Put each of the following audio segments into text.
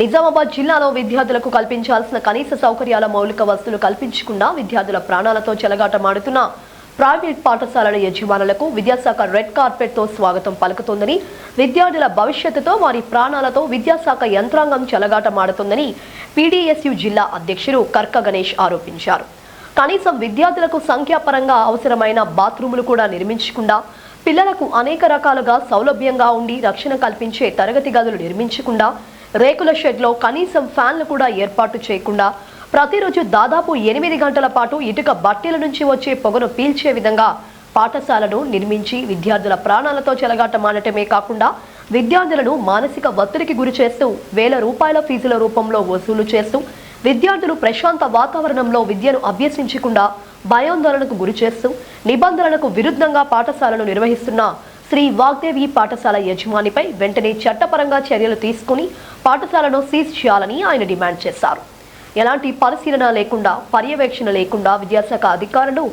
నిజామాబాద్ జిల్లాలో విద్యార్థులకు కల్పించాల్సిన కనీస సౌకర్యాల మౌలిక వసతులు కల్పించకుండా విద్యార్థుల ప్రాణాలతో చెలగాటమాడుతున్న ప్రైవేట్ పాఠశాలల యజమానులకు విద్యాశాఖ రెడ్ కార్పెట్ తో స్వాగతం పలుకుతోందని, విద్యార్థుల భవిష్యత్తుతో వారి ప్రాణాలతో విద్యాశాఖ యంత్రాంగం చెలగాటమాడుతోందని పీడీఎస్యు జిల్లా అధ్యక్షుడు కర్క గణేష్ ఆరోపించారు. కనీసం విద్యార్థులకు సంఖ్యాపరంగా అవసరమైన బాత్రూములు కూడా నిర్మించకుండా, పిల్లలకు అనేక రకాలుగా సౌలభ్యంగా ఉండి రక్షణ కల్పించే తరగతి గదులు నిర్మించకుండా, రేకుల షెడ్లో కనీసం ఫ్యాన్లు కూడా ఏర్పాటు చేయకుండా, ప్రతిరోజు దాదాపు 8 గంటల పాటు ఇటుక బట్టెల నుంచి వచ్చే పొగను పీల్చే విధంగా పాఠశాలను నిర్మించి విద్యార్థుల ప్రాణాలతో చెలగాటమాడటమే కాకుండా విద్యార్థులను మానసిక ఒత్తిడికి గురి చేస్తూ వేల రూపాయల ఫీజుల రూపంలో వసూలు చేస్తూ విద్యార్థులు ప్రశాంత వాతావరణంలో విద్యను అభ్యసించకుండా భయాందోళనకు గురి చేస్తూ నిబంధనలకు విరుద్ధంగా పాఠశాలను నిర్వహిస్తున్న శ్రీ వాగ్దేవి పాఠశాల యజమానిపై వెంటనే చట్టపరంగా చర్యలు తీసుకుని పాఠశాలను సీజ్ చేయాలని ఆయన డిమాండ్ చేశారు. ఎలాంటి పరిశీలన లేకుండా, పర్యవేక్షణ లేకుండా విద్యాశాఖ అధికారులు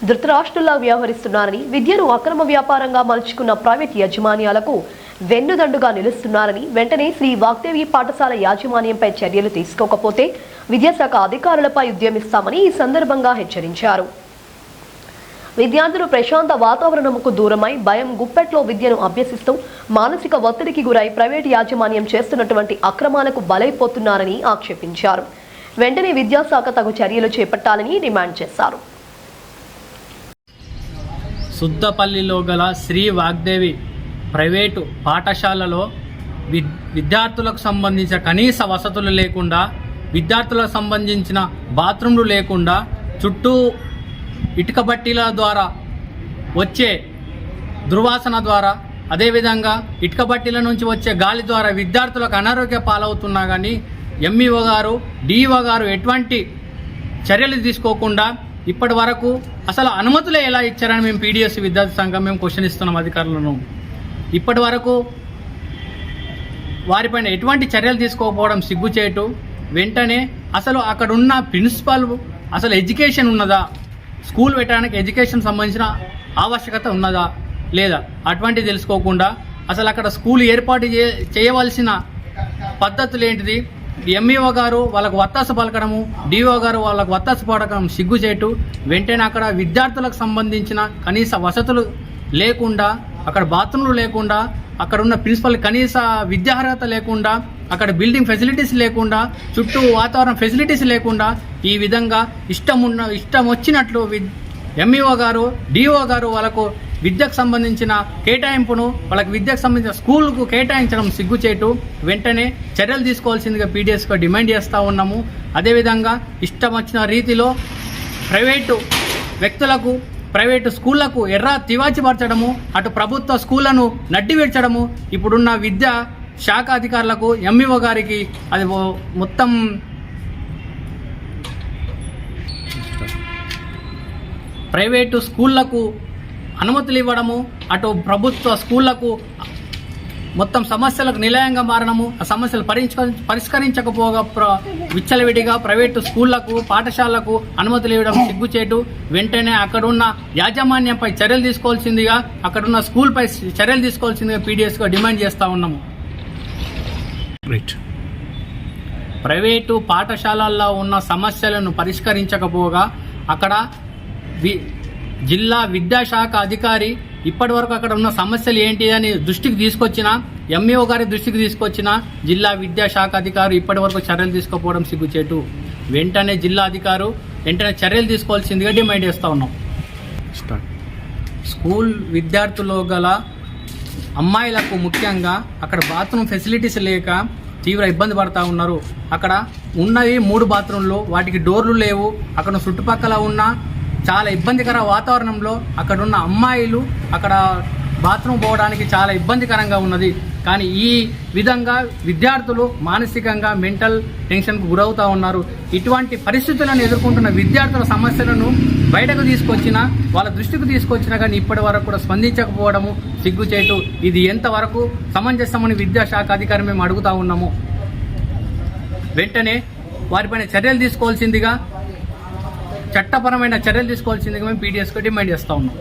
ధృతరాష్ట్రుల్లా వ్యవహరిస్తున్నారని, విద్యను అక్రమ వ్యాపారంగా మలుచుకున్న ప్రైవేట్ యాజమాన్యాలకు వెన్నుదండుగా నిలుస్తున్నారని, వెంటనే శ్రీ వాగ్దేవి పాఠశాల యాజమాన్యంపై చర్యలు తీసుకోకపోతే విద్యాశాఖ అధికారులపై ఉద్యమిస్తామని ఈ సందర్భంగా హెచ్చరించారు. విద్యార్థులు ప్రశాంత వాతావరణంకు దూరమై భయం గుప్పెట్లో విద్యను అభ్యసిస్తూ మానసిక ఒత్తిడికి గురై ప్రైవేట్ యాజమాన్యం చేస్తున్నటువంటి అక్రమాలకు బలైపోతున్నారని ఆక్షేపించారు. వెంటనే విద్యాశాఖ తగు చర్యలు చేపట్టాలని డిమాండ్ చేశారు. సుద్దపల్లిలో గల శ్రీ వాగ్దేవి ప్రైవేటు పాఠశాలలో విద్యార్థులకు సంబంధించిన కనీస వసతులు లేకుండా, విద్యార్థులకు సంబంధించిన బాత్రూంలు లేకుండా, చుట్టూ ఇటుక బట్టీల ద్వారా వచ్చే దుర్వాసన ద్వారా, అదేవిధంగా ఇటుక బట్టీల నుంచి వచ్చే గాలి ద్వారా విద్యార్థులకు అనారోగ్య పాలవుతున్నా కానీ ఎంఈఓ గారు, డిఈఓ గారు ఎటువంటి చర్యలు తీసుకోకుండా ఇప్పటి వరకు అసలు అనుమతులే ఎలా ఇచ్చారని మేము పీడీఎస్ విద్యార్థి సంఘం మేము క్వశ్చన్ ఇస్తున్నాం అధికారులను. ఇప్పటి వరకు వారిపైన ఎటువంటి చర్యలు తీసుకోకపోవడం సిగ్గుచేటు. వెంటనే అసలు అక్కడున్న ప్రిన్సిపల్ అసలు ఎడ్యుకేషన్ ఉన్నదా, స్కూల్ పెట్టడానికి ఎడ్యుకేషన్ సంబంధించిన ఆవశ్యకత ఉన్నదా లేదా అటువంటిది తెలుసుకోకుండా అసలు అక్కడ స్కూల్ ఏర్పాటు చేయవలసిన పద్ధతులు ఏంటిది, ఎంఈఓ గారు వాళ్ళకు వత్తాసు పలకడము, డిఓ గారు వాళ్ళకు వత్తాసు పలకడం సిగ్గుచేటు. వెంటనే అక్కడ విద్యార్థులకు సంబంధించిన కనీస వసతులు లేకుండా, అక్కడ బాత్రూంలు లేకుండా, అక్కడ ఉన్న ప్రిన్సిపల్ కనీస విద్యార్హత లేకుండా, అక్కడ బిల్డింగ్ ఫెసిలిటీస్ లేకుండా, చుట్టూ వాతావరణ ఫెసిలిటీస్ లేకుండా ఈ విధంగా ఇష్టం వచ్చినట్లు ఎంఈఓ గారు, డిఓ గారు వాళ్ళకు విద్యకు సంబంధించిన కేటాయింపును, వాళ్ళకి విద్యకు సంబంధించిన స్కూల్కు కేటాయించడం సిగ్గుచేటు. వెంటనే చర్యలు తీసుకోవాల్సిందిగా పీడీఎస్గా డిమాండ్ చేస్తూ ఉన్నాము. అదేవిధంగా ఇష్టం వచ్చిన రీతిలో ప్రైవేటు వ్యక్తులకు, ప్రైవేటు స్కూళ్లకు ఎర్ర తివాచిపరచడము, అటు ప్రభుత్వ స్కూళ్లను నడ్డివిడ్చడము ఇప్పుడున్న విద్యా శాఖ అధికారులకు, ఎంఈఓ గారికి అది మొత్తం ప్రైవేటు స్కూళ్లకు అనుమతులు ఇవ్వడము, అటు ప్రభుత్వ స్కూళ్లకు మొత్తం సమస్యలకు నిలయంగా మారడము, ఆ సమస్యలు పరిష్కరించకపోగా విచ్చలవిడిగా ప్రైవేటు స్కూళ్లకు, పాఠశాలకు అనుమతులు ఇవ్వడం సిగ్గుచేటు. వెంటనే అక్కడున్న యాజమాన్యంపై చర్యలు తీసుకోవాల్సిందిగా, అక్కడున్న స్కూల్పై చర్యలు తీసుకోవాల్సిందిగా పీడీఎస్గా డిమాండ్ చేస్తూ ఉన్నాము. ప్రైవేటు పాఠశాలల్లో ఉన్న సమస్యలను పరిష్కరించకపోగా అక్కడ జిల్లా విద్యాశాఖ అధికారి ఇప్పటి వరకు అక్కడ ఉన్న సమస్యలు ఏంటి అని దృష్టికి తీసుకొచ్చిన, ఎంఈఓ గారి దృష్టికి తీసుకొచ్చిన జిల్లా విద్యాశాఖ అధికారి ఇప్పటి వరకు చర్యలు తీసుకోకపోవడం సిగ్గుచేటు. వెంటనే జిల్లా అధికారు వెంటనే చర్యలు తీసుకోవాల్సిందిగా డిమాండ్ చేస్తూ ఉన్నాం. స్కూల్ విద్యార్థులు గల అమ్మాయిలకు ముఖ్యంగా అక్కడ బాత్రూమ్ ఫెసిలిటీస్ లేక తీవ్ర ఇబ్బంది పడుతూ ఉన్నారు. అక్కడ ఉన్నవి 3 బాత్రూంలు, వాటికి డోర్లు లేవు. అక్కడ చుట్టుపక్కల ఉన్న చాలా ఇబ్బందికర వాతావరణంలో అక్కడున్న అమ్మాయిలు అక్కడ బాత్రూమ్ పోవడానికి చాలా ఇబ్బందికరంగా ఉన్నది. కానీ ఈ విధంగా విద్యార్థులు మానసికంగా మెంటల్ టెన్షన్కు గురవుతూ ఉన్నారు. ఇటువంటి పరిస్థితులను ఎదుర్కొంటున్న విద్యార్థుల సమస్యలను బయటకు తీసుకొచ్చినా, వాళ్ళ దృష్టికి తీసుకొచ్చినా కానీ ఇప్పటి వరకు కూడా స్పందించకపోవడము సిగ్గుచేటు. ఇది ఎంతవరకు సమంజసమని విద్యాశాఖ అధికారి మేము అడుగుతూ ఉన్నాము. వెంటనే వారిపైన చర్యలు తీసుకోవాల్సిందిగా, చట్టపరమైన చర్యలు తీసుకోవాల్సిందిగా మేము పీడీఎస్గా డిమాండ్ చేస్తూ ఉన్నాం.